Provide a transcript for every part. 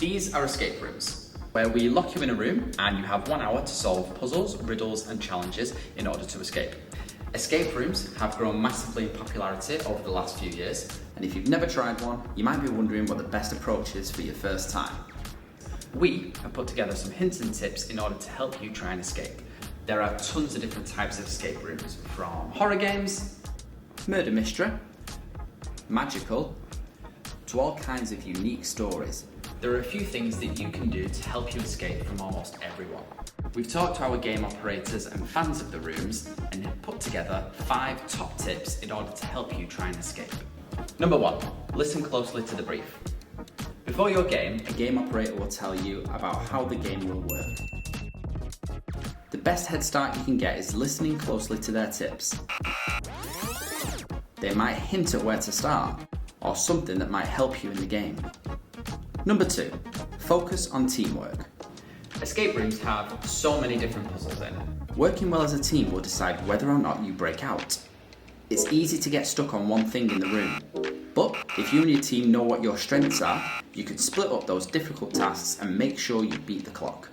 These are escape rooms, where we lock you in a room and you have 1 hour to solve puzzles, riddles and challenges in order to escape. Escape rooms have grown massively in popularity over the last few years, and if you've never tried one, you might be wondering what the best approach is for your first time. We have put together some hints and tips in order to help you try and escape. There are tons of different types of escape rooms, from horror games, murder mystery, magical, to all kinds of unique stories. There are a few things that you can do to help you escape from almost everyone. We've talked to our game operators and fans of the rooms and have put together 5 top tips in order to help you try and escape. Number 1, listen closely to the brief. Before your game, a game operator will tell you about how the game will work. The best head start you can get is listening closely to their tips. They might hint at where to start, or something that might help you in the game. Number 2, focus on teamwork. Escape rooms have so many different puzzles in. Working well as a team will decide whether or not you break out. It's easy to get stuck on one thing in the room, but if you and your team know what your strengths are, you can split up those difficult tasks and make sure you beat the clock.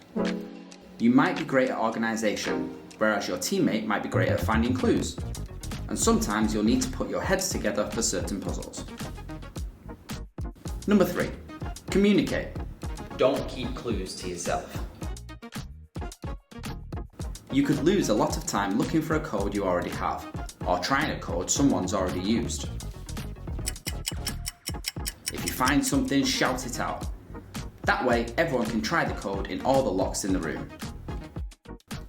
You might be great at organisation, whereas your teammate might be great at finding clues. And sometimes you'll need to put your heads together for certain puzzles. Number 3, communicate. Don't keep clues to yourself. You could lose a lot of time looking for a code you already have, or trying a code someone's already used. If you find something, shout it out. That way, everyone can try the code in all the locks in the room.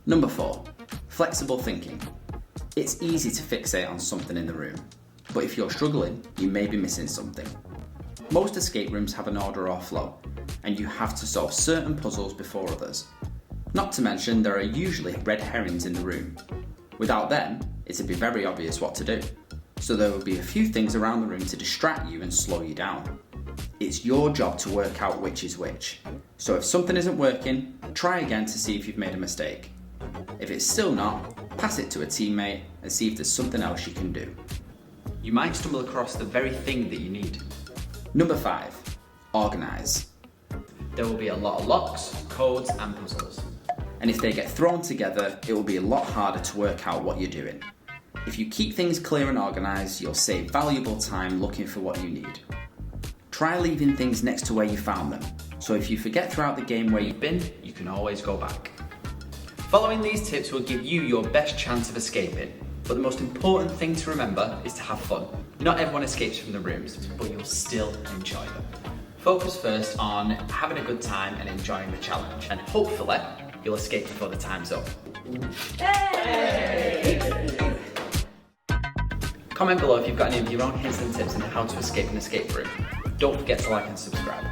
Number 4, flexible thinking. It's easy to fixate on something in the room, but if you're struggling, you may be missing something. Most escape rooms have an order or flow, and you have to solve certain puzzles before others. Not to mention, there are usually red herrings in the room. Without them, it'd be very obvious what to do. So there will be a few things around the room to distract you and slow you down. It's your job to work out which is which. So if something isn't working, try again to see if you've made a mistake. If it's still not, pass it to a teammate and see if there's something else you can do. You might stumble across the very thing that you need. Number 5, organize. There will be a lot of locks, codes and puzzles. And if they get thrown together, it will be a lot harder to work out what you're doing. If you keep things clear and organised, you'll save valuable time looking for what you need. Try leaving things next to where you found them, so if you forget throughout the game where you've been, you can always go back. Following these tips will give you your best chance of escaping, but the most important thing to remember is to have fun. Not everyone escapes from the rooms, but you'll still enjoy them. Focus first on having a good time and enjoying the challenge, and hopefully you'll escape before the time's up. Hey! Comment below if you've got any of your own hints and tips on how to escape an escape room. Don't forget to like and subscribe.